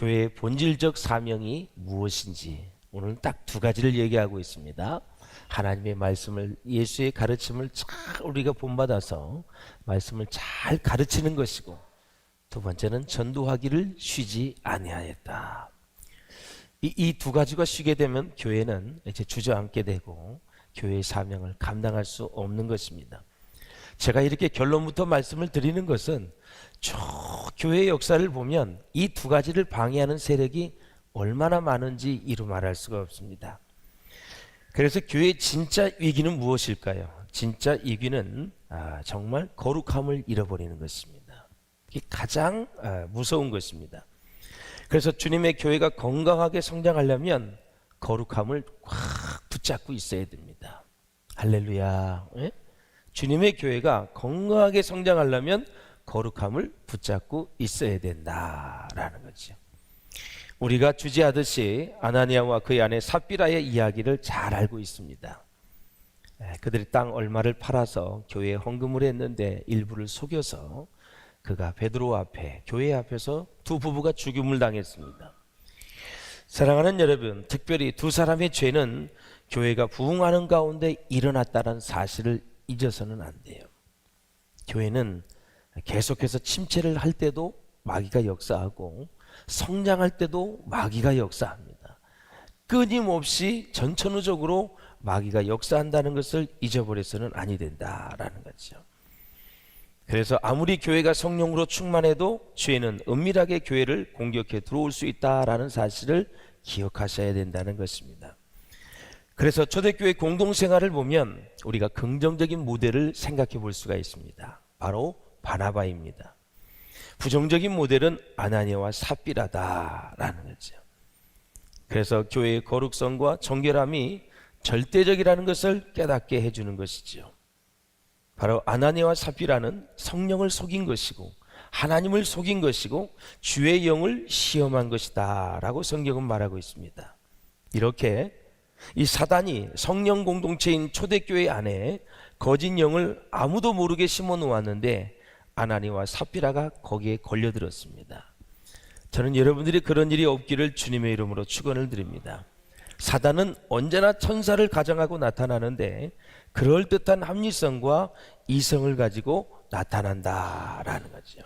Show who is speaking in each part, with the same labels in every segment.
Speaker 1: 교회의 본질적 사명이 무엇인지 오늘 딱 두 가지를 얘기하고 있습니다. 하나님의 말씀을, 예수의 가르침을 잘 우리가 본받아서 말씀을 잘 가르치는 것이고, 두 번째는 전도하기를 쉬지 아니하였다. 이 두 가지가 쉬게 되면 교회는 이제 주저앉게 되고 교회의 사명을 감당할 수 없는 것입니다. 제가 이렇게 결론부터 말씀을 드리는 것은 쭉 교회의 역사를 보면 이 두 가지를 방해하는 세력이 얼마나 많은지 이루 말할 수가 없습니다. 그래서 교회의 진짜 위기는 무엇일까요? 진짜 위기는 정말 거룩함을 잃어버리는 것입니다. 이게 가장 무서운 것입니다. 그래서 주님의 교회가 건강하게 성장하려면 거룩함을 확 붙잡고 있어야 됩니다. 할렐루야. 예? 주님의 교회가 건강하게 성장하려면 거룩함을 붙잡고 있어야 된다라는 거죠. 우리가 주지하듯이 아나니아와 그의 아내 삽비라의 이야기를 잘 알고 있습니다. 그들이 땅 얼마를 팔아서 교회에 헌금을 했는데 일부를 속여서 그가 베드로 앞에, 교회 앞에서 두 부부가 죽임을 당했습니다. 사랑하는 여러분, 특별히 두 사람의 죄는 교회가 부흥하는 가운데 일어났다는 사실을 잊어서는 안 돼요. 교회는 계속해서 침체를 할 때도 마귀가 역사하고 성장할 때도 마귀가 역사합니다. 끊임없이 전천후적으로 마귀가 역사한다는 것을 잊어버려서는 아니 된다라는 거죠. 그래서 아무리 교회가 성령으로 충만해도 죄는 은밀하게 교회를 공격해 들어올 수 있다라는 사실을 기억하셔야 된다는 것입니다. 그래서 초대교회 공동생활을 보면 우리가 긍정적인 모델을 생각해 볼 수가 있습니다. 바로 바나바입니다. 부정적인 모델은 아나니아와 삽비라다라는 거죠. 그래서 교회의 거룩성과 정결함이 절대적이라는 것을 깨닫게 해주는 것이죠. 바로 아나니아와 삽비라는 성령을 속인 것이고 하나님을 속인 것이고 주의 영을 시험한 것이다 라고 성경은 말하고 있습니다. 이렇게 이 사단이 성령 공동체인 초대교회 안에 거짓 영을 아무도 모르게 심어 놓았는데 아나니아와 삽비라가 거기에 걸려들었습니다. 저는 여러분들이 그런 일이 없기를 주님의 이름으로 축원을 드립니다. 사단은 언제나 천사를 가정하고 나타나는데 그럴듯한 합리성과 이성을 가지고 나타난다라는 거죠.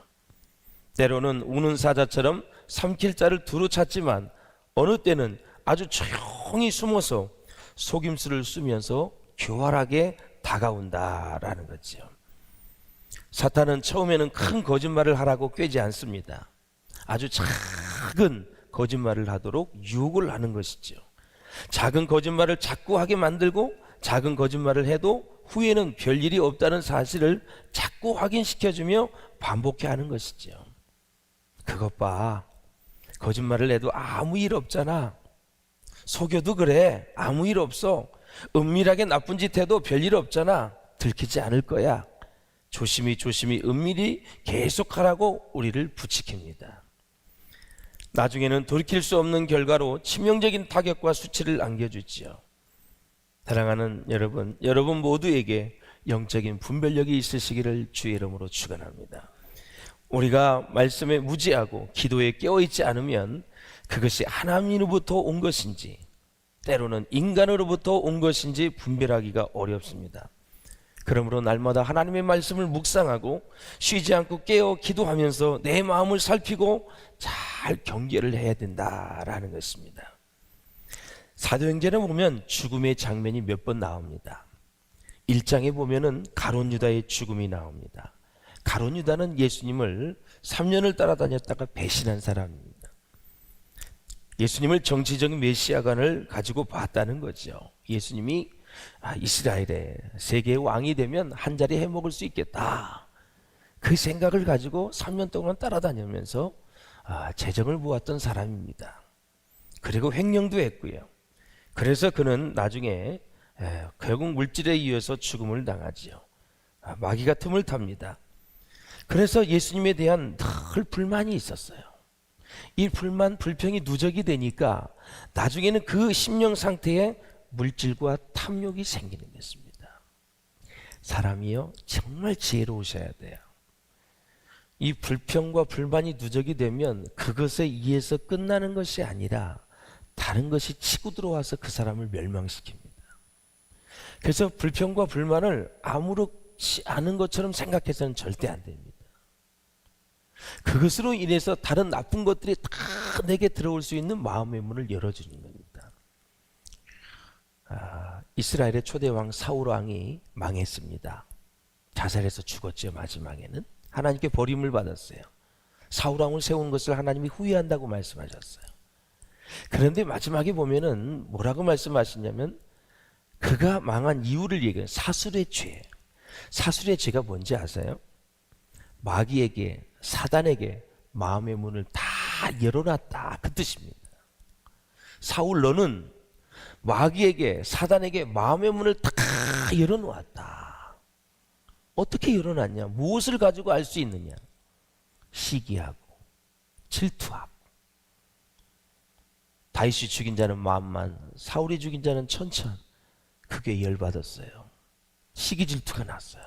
Speaker 1: 때로는 우는 사자처럼 삼킬 자를 두루 찾지만 어느 때는 아주 조용히 숨어서 속임수를 쓰면서 교활하게 다가온다라는 거죠. 사탄은 처음에는 큰 거짓말을 하라고 꾀지 않습니다. 아주 작은 거짓말을 하도록 유혹을 하는 것이죠. 작은 거짓말을 자꾸 하게 만들고 작은 거짓말을 해도 후에는 별일이 없다는 사실을 자꾸 확인시켜주며 반복해 하는 것이죠. 그것 봐, 거짓말을 해도 아무 일 없잖아. 속여도 그래, 아무 일 없어. 은밀하게 나쁜 짓 해도 별일 없잖아. 들키지 않을 거야. 조심히 은밀히 계속하라고 우리를 부추깁니다. 나중에는 돌이킬 수 없는 결과로 치명적인 타격과 수치를 안겨주지요. 사랑하는 여러분 모두에게 영적인 분별력이 있으시기를 주의 이름으로 축원합니다. 우리가 말씀에 무지하고 기도에 깨어있지 않으면 그것이 하나님으로부터 온 것인지 때로는 인간으로부터 온 것인지 분별하기가 어렵습니다. 그러므로 날마다 하나님의 말씀을 묵상하고 쉬지 않고 깨어 기도하면서 내 마음을 살피고 잘 경계를 해야 된다라는 것입니다. 사도행전에 보면 죽음의 장면이 몇 번 나옵니다. 1장에 보면은 가룟 유다의 죽음이 나옵니다. 가룟 유다는 예수님을 3년을 따라다녔다가 배신한 사람입니다. 예수님을 정치적인 메시아관을 가지고 봤다는 거죠. 예수님이 이스라엘의 세계의 왕이 되면 한 자리 해먹을 수 있겠다. 그 생각을 가지고 3년 동안 따라다니면서 재정을 모았던 사람입니다. 그리고 횡령도 했고요. 그래서 그는 나중에 결국 물질에 의해서 죽음을 당하지요. 마귀가 틈을 탑니다. 그래서 예수님에 대한 늘 불만이 있었어요. 이 불평이 누적이 되니까 나중에는 그 심령 상태에 물질과 탐욕이 생기는 것입니다. 사람이요 정말 지혜로우셔야 돼요. 이 불평과 불만이 누적이 되면 그것에 의해서 끝나는 것이 아니라 다른 것이 치고 들어와서 그 사람을 멸망시킵니다. 그래서 불평과 불만을 아무렇지 않은 것처럼 생각해서는 절대 안 됩니다. 그것으로 인해서 다른 나쁜 것들이 다 내게 들어올 수 있는 마음의 문을 열어주는 겁니다. 이스라엘의 초대 왕 사울 왕이 망했습니다. 자살해서 죽었죠. 마지막에는 하나님께 버림을 받았어요. 사울 왕을 세운 것을 하나님이 후회한다고 말씀하셨어요. 그런데 마지막에 보면은 뭐라고 말씀하시냐면 그가 망한 이유를 얘기해요. 사술의 죄. 사술의 죄가 뭔지 아세요? 마귀에게, 사단에게 마음의 문을 다 열어놨다, 그 뜻입니다. 사울, 너는 마귀에게, 사단에게 마음의 문을 다 열어놓았다. 어떻게 열어놨냐? 무엇을 가지고 알 수 있느냐? 시기하고 질투하고. 다윗이 죽인 자는 만만, 사울이 죽인 자는 천천. 그게 열받았어요. 시기 질투가 났어요.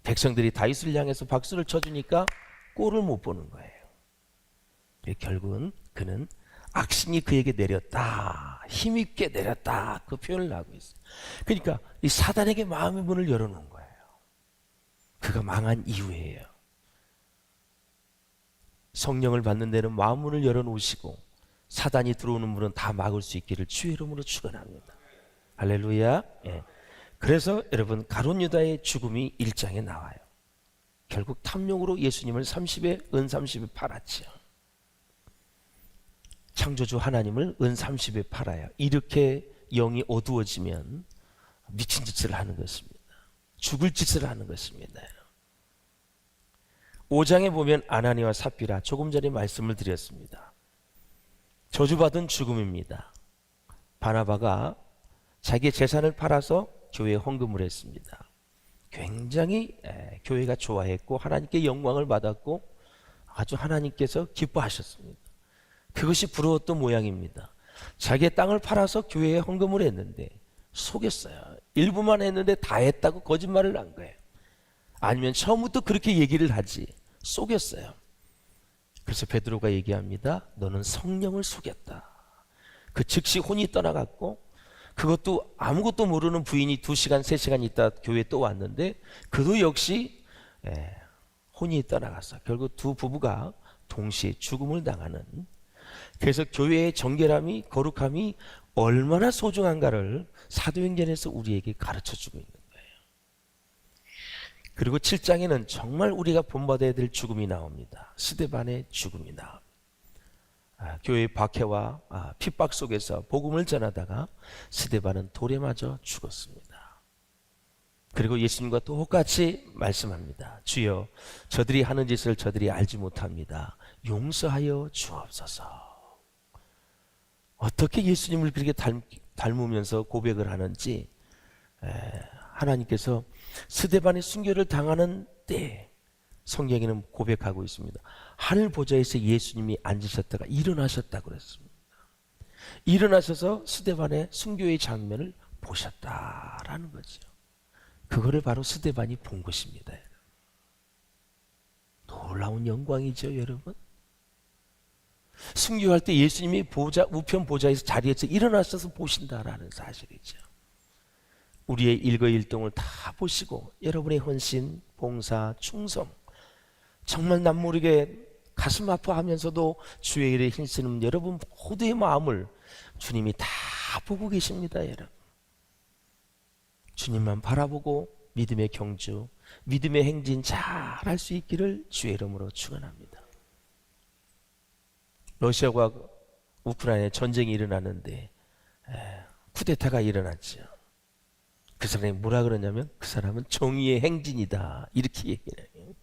Speaker 1: 백성들이 다윗을 향해서 박수를 쳐주니까 꼴을 못 보는 거예요. 결국은 그는 악신이 그에게 내렸다, 힘있게 내렸다, 그 표현을 하고 있어요. 그러니까 이 사단에게 마음의 문을 열어놓은 거예요. 그가 망한 이유예요. 성령을 받는 데는 마음 문을 열어놓으시고 사단이 들어오는 문은 다 막을 수 있기를 주의 이름으로 축원합니다. 할렐루야. 예. 그래서 여러분 가룟 유다의 죽음이 1장에 나와요. 결국 탐욕으로 예수님을 30에 은 30에 팔았지요. 창조주 하나님을 은 30에 팔아요. 이렇게 영이 어두워지면 미친 짓을 하는 것입니다. 죽을 짓을 하는 것입니다. 5장에 보면 아나니와 삽비라, 조금 전에 말씀을 드렸습니다. 저주받은 죽음입니다. 바나바가 자기의 재산을 팔아서 교회에 헌금을 했습니다. 굉장히 교회가 좋아했고 하나님께 영광을 받았고 아주 하나님께서 기뻐하셨습니다. 그것이 부러웠던 모양입니다. 자기의 땅을 팔아서 교회에 헌금을 했는데 속였어요. 일부만 했는데 다 했다고 거짓말을 한 거예요. 아니면 처음부터 그렇게 얘기를 하지, 속였어요. 그래서 베드로가 얘기합니다. 너는 성령을 속였다. 그 즉시 혼이 떠나갔고, 그것도 아무것도 모르는 부인이 2시간 3시간 있다 교회에 또 왔는데 그도 역시 혼이 떠나갔어. 결국 두 부부가 동시에 죽음을 당하는. 그래서 교회의 정결함이, 거룩함이 얼마나 소중한가를 사도행전에서 우리에게 가르쳐주고 있는 거예요. 그리고 7장에는 정말 우리가 본받아야 될 죽음이 나옵니다. 스데반의 죽음이 나옵니다. 교회의 박해와 핍박 속에서 복음을 전하다가 스데반은 돌에 맞아 죽었습니다. 그리고 예수님과 똑같이 말씀합니다. 주여, 저들이 하는 짓을 저들이 알지 못합니다. 용서하여 주옵소서. 어떻게 예수님을 그렇게 닮으면서 고백을 하는지 하나님께서 스데반의 순교를 당하는 때 성경에는 고백하고 있습니다. 하늘 보좌에서 예수님이 앉으셨다가 일어나셨다고 그랬습니다. 일어나셔서 스데반의 순교의 장면을 보셨다라는 거죠. 그거를 바로 스데반이 본 것입니다. 놀라운 영광이죠, 여러분. 순교할 때 예수님이 우편 보좌에서 자리에서 일어나셔서 보신다라는 사실이죠. 우리의 일거일동을 다 보시고 여러분의 헌신, 봉사, 충성, 정말 남 모르게 가슴 아파하면서도 주의 일에 힘쓰는 여러분 모두의 마음을 주님이 다 보고 계십니다. 여러분, 주님만 바라보고 믿음의 경주, 믿음의 행진 잘 할 수 있기를 주의 이름으로 축원합니다. 러시아와 우크라이나에 전쟁이 일어나는데 쿠데타가 일어났죠. 그 사람이 뭐라 그러냐면 그 사람은 정의의 행진이다, 이렇게 얘기해요.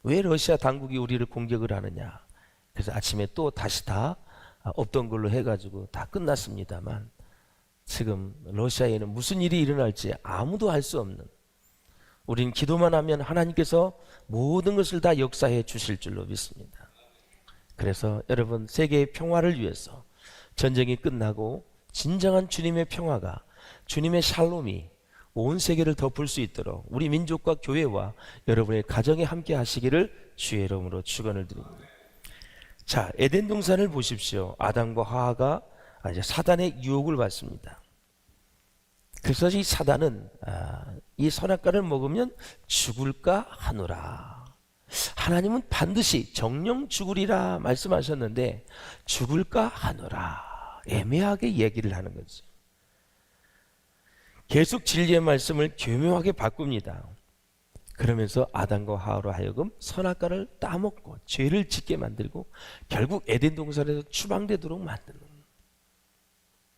Speaker 1: 왜 러시아 당국이 우리를 공격을 하느냐. 그래서 아침에 또 다시 다 없던 걸로 해가지고 다 끝났습니다만 지금 러시아에는 무슨 일이 일어날지 아무도 알 수 없는, 우린 기도만 하면 하나님께서 모든 것을 다 역사해 주실 줄로 믿습니다. 그래서 여러분, 세계의 평화를 위해서 전쟁이 끝나고 진정한 주님의 평화가, 주님의 샬롬이 온 세계를 덮을 수 있도록 우리 민족과 교회와 여러분의 가정에 함께 하시기를 주의 이름으로 축원을 드립니다. 자, 에덴 동산을 보십시오. 아담과 하와가 이제 사단의 유혹을 받습니다. 그래서 이 사단은 이 선악과를 먹으면 죽을까 하노라. 하나님은 반드시 정령 죽으리라 말씀하셨는데 죽을까 하노라. 애매하게 얘기를 하는 거죠. 계속 진리의 말씀을 교묘하게 바꿉니다. 그러면서 아담과 하와로 하여금 선악과를 따먹고 죄를 짓게 만들고 결국 에덴 동산에서 추방되도록 만드는 거예요.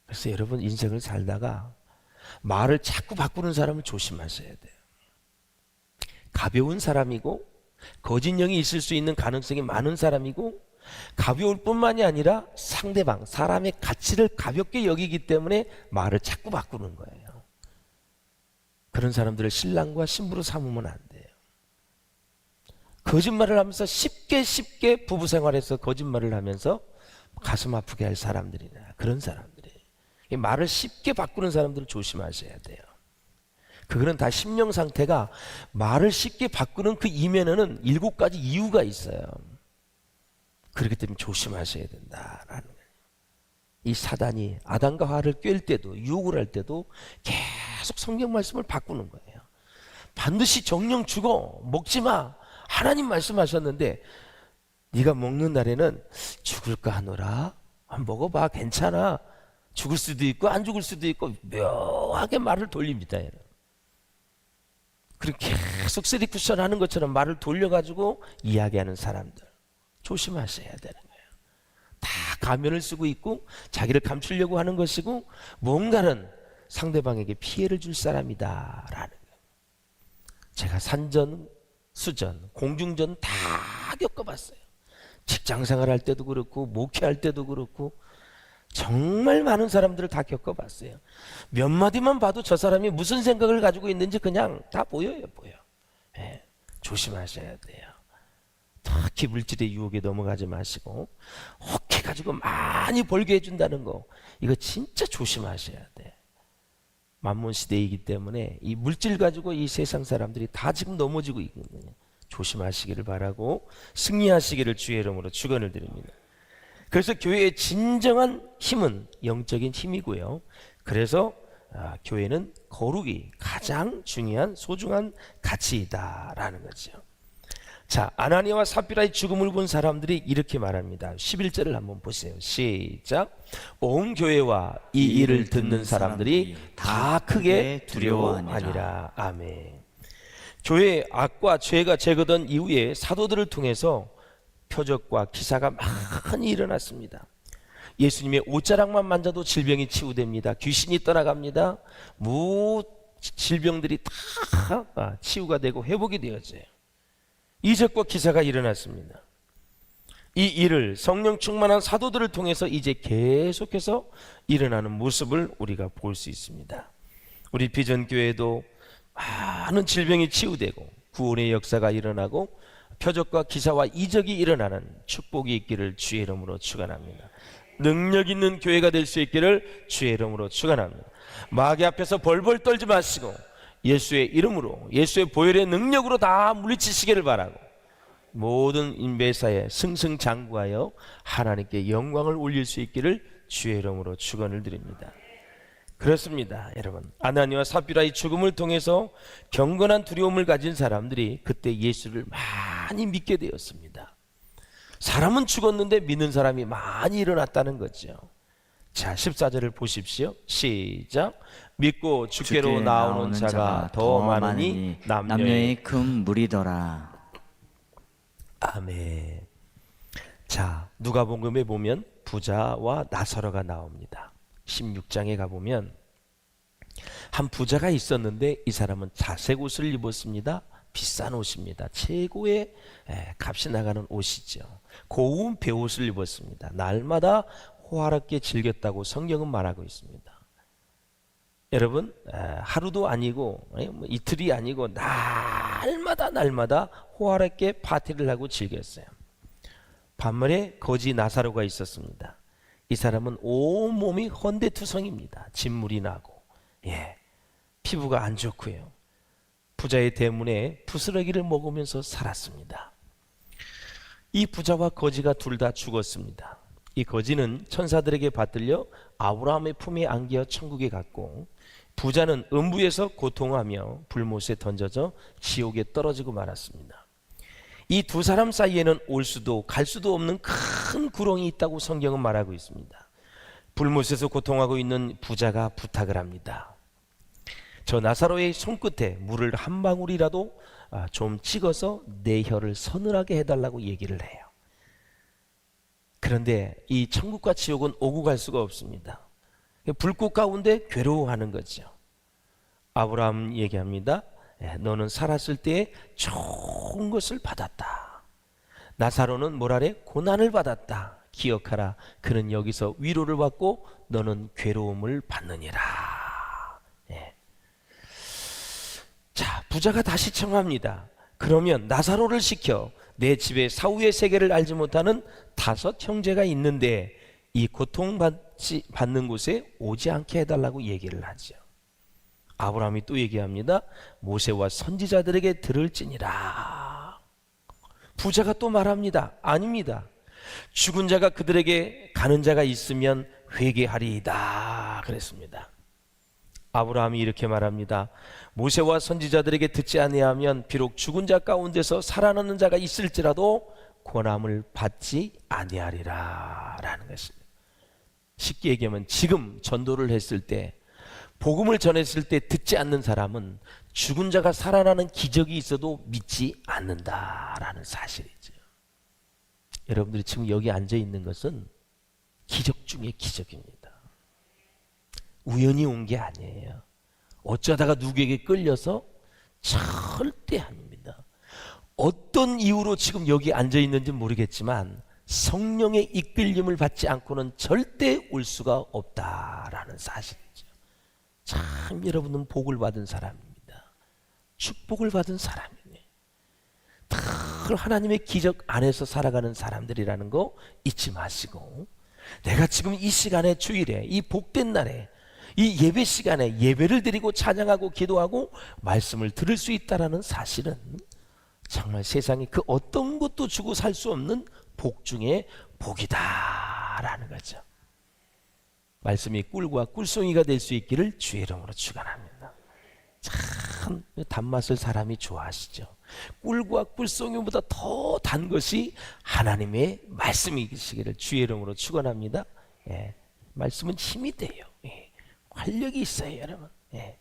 Speaker 1: 그래서 여러분 인생을 살다가 말을 자꾸 바꾸는 사람을 조심하셔야 돼요. 가벼운 사람이고 거짓 영이 있을 수 있는 가능성이 많은 사람이고 가벼울 뿐만이 아니라 상대방, 사람의 가치를 가볍게 여기기 때문에 말을 자꾸 바꾸는 거예요. 그런 사람들을 신랑과 신부로 삼으면 안 돼요. 거짓말을 하면서 쉽게 부부생활에서 거짓말을 하면서 가슴 아프게 할 사람들이나 그런 사람들이 말을 쉽게 바꾸는 사람들을 조심하셔야 돼요. 그거는 다 심령 상태가 말을 쉽게 바꾸는 그 이면에는 7가지 이유가 있어요. 그렇기 때문에 조심하셔야 된다라는 거예요. 이 사단이 아담과 하와를 꿰을 때도 유혹을 할 때도 계속 성경 말씀을 바꾸는 거예요. 반드시 정령 죽어 먹지 마. 하나님 말씀하셨는데 네가 먹는 날에는 죽을까 하노라. 먹어봐 괜찮아. 죽을 수도 있고 안 죽을 수도 있고 묘하게 말을 돌립니다. 그리고 계속 쓰리쿠션 하는 것처럼 말을 돌려가지고 이야기하는 사람들 조심하셔야 되는 거예요. 다 가면을 쓰고 있고 자기를 감추려고 하는 것이고 뭔가는 상대방에게 피해를 줄 사람이다 라는 거예요. 제가 산전, 수전, 공중전 다 겪어봤어요. 직장생활 할 때도 그렇고 목회할 때도 그렇고 정말 많은 사람들을 다 겪어봤어요. 몇 마디만 봐도 저 사람이 무슨 생각을 가지고 있는지 그냥 다 보여요. 네, 조심하셔야 돼요. 특히 물질의 유혹에 넘어가지 마시고 혹해가지고 많이 벌게 해준다는 거 이거 진짜 조심하셔야 돼. 만몬 시대이기 때문에 이 물질 가지고 이 세상 사람들이 다 지금 넘어지고 있거든요. 조심하시기를 바라고 승리하시기를 주의 이름으로 축원을 드립니다. 그래서 교회의 진정한 힘은 영적인 힘이고요. 그래서 교회는 거룩이 가장 중요한 소중한 가치이다라는 거죠. 자, 아나니아와 삽비라의 죽음을 본 사람들이 이렇게 말합니다. 11절을 한번 보세요. 시작. 온 교회와 이 일을 듣는 사람들이 다 크게 두려워하니라. 아멘. 교회의 악과 죄가 제거된 이후에 사도들을 통해서 표적과 기사가 많이 일어났습니다. 예수님의 옷자락만 만져도 질병이 치유됩니다. 귀신이 떠나갑니다. 질병들이 다 치유가 되고 회복이 되어져요. 이적과 기사가 일어났습니다. 이 일을 성령 충만한 사도들을 통해서 이제 계속해서 일어나는 모습을 우리가 볼 수 있습니다. 우리 비전교회도 많은 질병이 치유되고 구원의 역사가 일어나고 표적과 기사와 이적이 일어나는 축복이 있기를 주의 이름으로 축원합니다. 능력 있는 교회가 될 수 있기를 주의 이름으로 축원합니다. 마귀 앞에서 벌벌 떨지 마시고 예수의 이름으로 예수의 보혈의 능력으로 다 물리치시기를 바라고 모든 인배사에 승승장구하여 하나님께 영광을 올릴 수 있기를 주의 이름으로 축원을 드립니다. 그렇습니다. 여러분, 아나니아와 삽비라의 죽음을 통해서 경건한 두려움을 가진 사람들이 그때 예수를 많이 믿게 되었습니다. 사람은 죽었는데 믿는 사람이 많이 일어났다는 거죠. 자, 14절을 보십시오. 시작. 믿고 주께로 나오는 자가 더 많으니 남녀의
Speaker 2: 큰 무리더라.
Speaker 1: 아멘. 자, 누가복음에 보면 부자와 나사로가 나옵니다. 16장에 가보면 한 부자가 있었는데 이 사람은 자색 옷을 입었습니다. 비싼 옷입니다. 최고의 값이 나가는 옷이죠. 고운 베옷을 입었습니다. 날마다 호화롭게 즐겼다고 성경은 말하고 있습니다. 여러분, 하루도 아니고 이틀이 아니고 날마다 호화롭게 파티를 하고 즐겼어요. 반면에 거지 나사로가 있었습니다. 이 사람은 온몸이 헌데투성입니다. 진물이 나고 피부가 안 좋고요. 부자의 대문에 부스러기를 먹으면서 살았습니다. 이 부자와 거지가 둘 다 죽었습니다. 이 거지는 천사들에게 받들려 아브라함의 품에 안겨 천국에 갔고, 부자는 음부에서 고통하며 불못에 던져져 지옥에 떨어지고 말았습니다. 이 두 사람 사이에는 올 수도 갈 수도 없는 큰 구렁이 있다고 성경은 말하고 있습니다. 불못에서 고통하고 있는 부자가 부탁을 합니다. 저 나사로의 손끝에 물을 한 방울이라도 좀 찍어서 내 혀를 서늘하게 해달라고 얘기를 해요. 그런데 이 천국과 지옥은 오고 갈 수가 없습니다. 불꽃 가운데 괴로워하는 거죠. 아브라함 얘기합니다. 너는 살았을 때 좋은 것을 받았다. 나사로는 뭐라래? 고난을 받았다. 기억하라. 그는 여기서 위로를 받고 너는 괴로움을 받느니라. 예. 자, 부자가 다시 청합니다. 그러면 나사로를 시켜 내 집에 사후의 세계를 알지 못하는 5 형제가 있는데 이 고통받는 곳에 오지 않게 해달라고 얘기를 하죠. 아브라함이 또 얘기합니다. 모세와 선지자들에게 들을지니라. 부자가 또 말합니다. 아닙니다. 죽은 자가 그들에게 가는 자가 있으면 회개하리이다 그랬습니다. 아브라함이 이렇게 말합니다. 모세와 선지자들에게 듣지 아니하면 비록 죽은 자 가운데서 살아나는 자가 있을지라도 권함을 받지 아니하리라 라는 것입니다. 쉽게 얘기하면 지금 전도를 했을 때, 복음을 전했을 때 듣지 않는 사람은 죽은 자가 살아나는 기적이 있어도 믿지 않는다라는 사실이죠. 여러분들이 지금 여기 앉아 있는 것은 기적 중에 기적입니다. 우연히 온 게 아니에요. 어쩌다가 누구에게 끌려서 절대 아닙니다. 어떤 이유로 지금 여기 앉아 있는지 모르겠지만 성령의 이끌림을 받지 않고는 절대 올 수가 없다라는 사실이죠. 참 여러분은 복을 받은 사람입니다. 축복을 받은 사람이네. 늘 하나님의 기적 안에서 살아가는 사람들이라는 거 잊지 마시고, 내가 지금 이 시간에 주일에 이 복된 날에 이 예배 시간에 예배를 드리고 찬양하고 기도하고 말씀을 들을 수 있다는 사실은 정말 세상에 그 어떤 것도 주고 살 수 없는 복 중에 복이다라는 거죠. 말씀이 꿀과 꿀송이가 될 수 있기를 주의 이름으로 축원합니다. 참 단맛을 사람이 좋아하시죠. 꿀과 꿀송이보다 더 단 것이 하나님의 말씀이시기를 주의 이름으로 축원합니다. 예, 말씀은 힘이 돼요. 예, 활력이 있어요, 여러분. 예.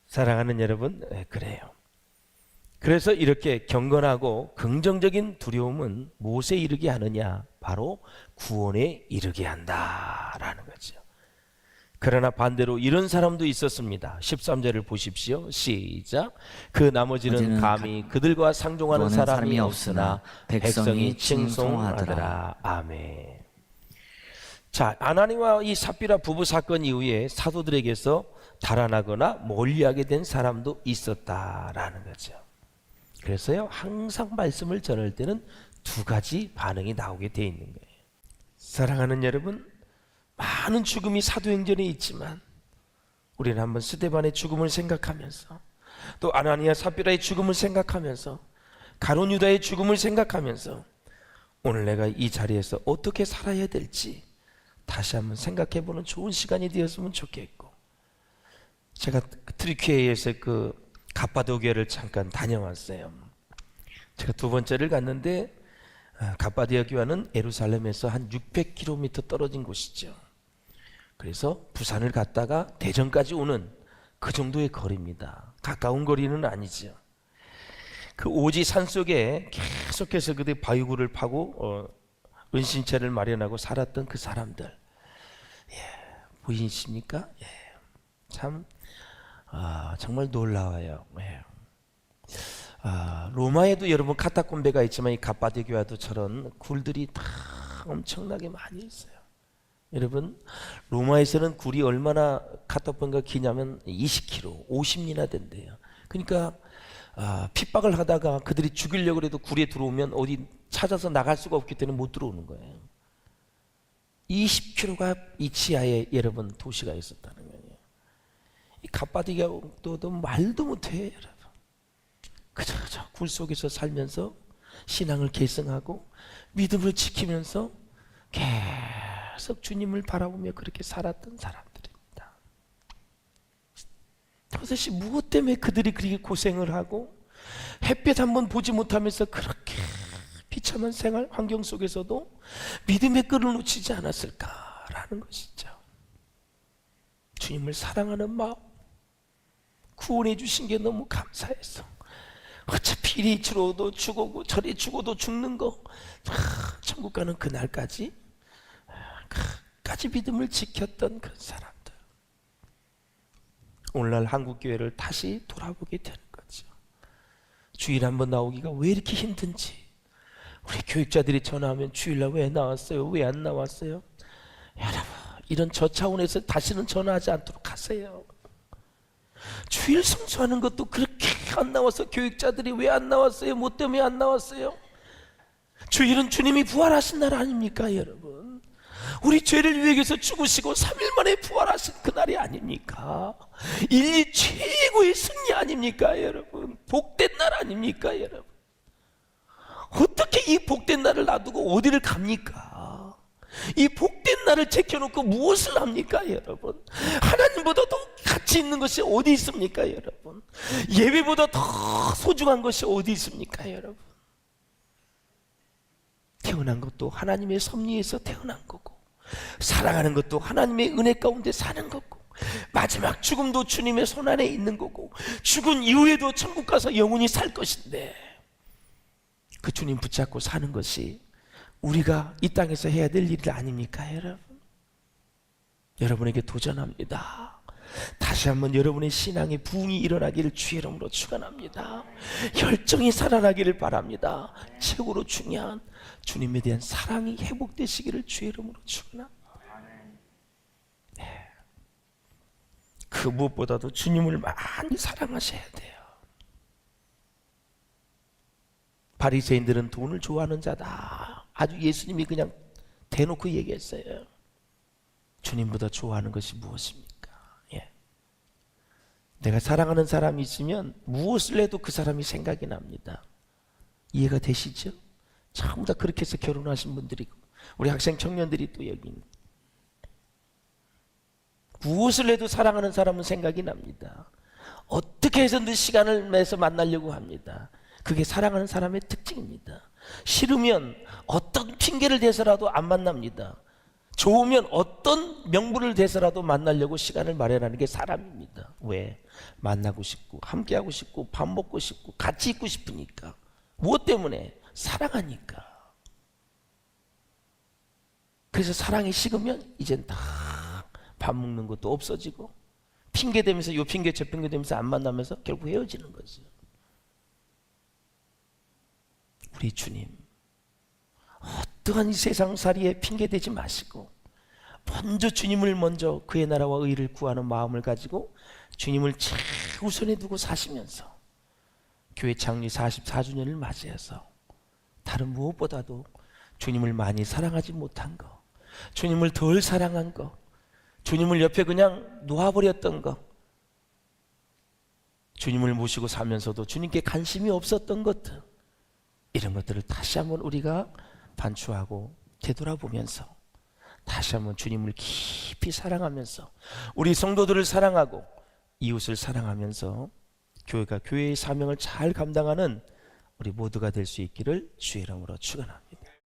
Speaker 1: 사랑하는 여러분, 예, 그래요. 그래서 이렇게 경건하고 긍정적인 두려움은 무엇에 이르게 하느냐? 바로 구원에 이르게 한다라는 거죠. 그러나 반대로 이런 사람도 있었습니다. 13절을 보십시오. 시작. 그 나머지는 감히 그들과 상종하는 사람이 없으나 백성이 칭송하더라. 아멘. 자, 아나니와 이 삽비라 부부 사건 이후에 사도들에게서 달아나거나 멀리하게 된 사람도 있었다라는 거죠. 그래서요, 항상 말씀을 전할 때는 2가지 반응이 나오게 돼 있는 거예요. 사랑하는 여러분, 많은 죽음이 사도행전에 있지만 우리는 한번 스데반의 죽음을 생각하면서, 또 아나니아 삽비라의 죽음을 생각하면서, 가룟 유다의 죽음을 생각하면서 오늘 내가 이 자리에서 어떻게 살아야 될지 다시 한번 생각해보는 좋은 시간이 되었으면 좋겠고, 제가 트리키에에서 그 갑바도기아를 잠깐 다녀왔어요. 제가 2번째를 갔는데 갑바도기아는 예루살렘에서 한 600km 떨어진 곳이죠. 그래서 부산을 갔다가 대전까지 오는 그 정도의 거리입니다. 가까운 거리는 아니죠. 그 오지 산속에 계속해서 그들 바위굴을 파고 은신처를 마련하고 살았던 그 사람들, 예, 보이십니까? 예, 참 정말 놀라워요. 예. 로마에도 여러분 카타콤베가 있지만 이 갑바도기아도 저런 굴들이 다 엄청나게 많이 있어요. 여러분, 로마에서는 굴이 얼마나 카타콤베가 기냐면 20km, 50리나 된대요. 그러니까 핍박을 하다가 그들이 죽이려고 해도 굴에 들어오면 어디 찾아서 나갈 수가 없기 때문에 못 들어오는 거예요. 20km가 이 지하에 여러분 도시가 있었다는 거예요. 이 갑바디가 또 말도 못해 여러분. 그저 굴 속에서 살면서 신앙을 계승하고 믿음을 지키면서 계속 주님을 바라보며 그렇게 살았던 사람들입니다. 도대체 무엇 때문에 그들이 그렇게 고생을 하고 햇볕 한번 보지 못하면서 그렇게 비참한 생활 환경 속에서도 믿음의 끈을 놓치지 않았을까라는 것이죠. 주님을 사랑하는 마음, 구원해 주신 게 너무 감사해서 어차피 이리 죽어도 죽고 저리 죽어도 죽는 거 천국 가는 그날까지 끝까지 믿음을 지켰던 그 사람들, 오늘날 한국교회를 다시 돌아보게 되는 거죠. 주일 한번 나오기가 왜 이렇게 힘든지, 우리 교육자들이 전화하면 주일날 왜 나왔어요? 왜 안 나왔어요? 여러분, 이런 저 차원에서 다시는 전화하지 않도록 하세요. 주일 성수하는 것도 그렇게 안 나와서 교육자들이 왜 안 나왔어요? 뭐 때문에 안 나왔어요? 주일은 주님이 부활하신 날 아닙니까 여러분? 우리 죄를 위해서 죽으시고 3일 만에 부활하신 그날이 아닙니까? 인류 최고의 승리 아닙니까 여러분? 복된 날 아닙니까 여러분? 어떻게 이 복된 날을 놔두고 어디를 갑니까? 이 복된 날을 제껴놓고 무엇을 합니까 여러분? 하나님보다 더 가치 있는 것이 어디 있습니까 여러분? 예배보다 더 소중한 것이 어디 있습니까 여러분? 태어난 것도 하나님의 섭리에서 태어난 거고, 살아가는 것도 하나님의 은혜 가운데 사는 거고, 마지막 죽음도 주님의 손안에 있는 거고, 죽은 이후에도 천국 가서 영원히 살 것인데, 그 주님 붙잡고 사는 것이 우리가 이 땅에서 해야 될 일 아닙니까 여러분? 여러분에게 도전합니다. 다시 한번 여러분의 신앙의 부흥이 일어나기를 주의 이름으로 축원합니다. 열정이 살아나기를 바랍니다. 최고로 중요한 주님에 대한 사랑이 회복되시기를 주의 이름으로 축원합니다. 네. 그 무엇보다도 주님을 많이 사랑하셔야 돼요. 바리새인들은 돈을 좋아하는 자다. 아주 예수님이 그냥 대놓고 얘기했어요. 주님보다 좋아하는 것이 무엇입니까? 예. 내가 사랑하는 사람이 있으면 무엇을 해도 그 사람이 생각이 납니다. 이해가 되시죠? 전부 다 그렇게 해서 결혼하신 분들이고, 우리 학생 청년들이 또 여기 있는, 무엇을 해도 사랑하는 사람은 생각이 납니다. 어떻게 해서든 시간을 내서 만나려고 합니다. 그게 사랑하는 사람의 특징입니다. 싫으면 어떤 핑계를 대서라도 안 만납니다. 좋으면 어떤 명분을 대서라도 만나려고 시간을 마련하는 게 사람입니다. 왜? 만나고 싶고 함께하고 싶고 밥 먹고 싶고 같이 있고 싶으니까. 무엇 때문에? 사랑하니까. 그래서 사랑이 식으면 이젠 다 밥 먹는 것도 없어지고, 핑계 대면서 요 핑계 저 핑계 대면서 안 만나면서 결국 헤어지는 거죠. 우리 주님, 어떠한 이 세상살이에 핑계대지 마시고 먼저 주님을 먼저 그의 나라와 의를 구하는 마음을 가지고 주님을 최우선에 두고 사시면서 교회 창립 44주년을 맞이해서 다른 무엇보다도 주님을 많이 사랑하지 못한 거, 주님을 덜 사랑한 거, 주님을 옆에 그냥 놓아버렸던 거, 주님을 모시고 사면서도 주님께 관심이 없었던 것들, 이런 것들을 다시 한번 우리가 반추하고 되돌아보면서 다시 한번 주님을 깊이 사랑하면서 우리 성도들을 사랑하고 이웃을 사랑하면서 교회가 교회의 사명을 잘 감당하는 우리 모두가 될 수 있기를 주의 이름으로 축원합니다.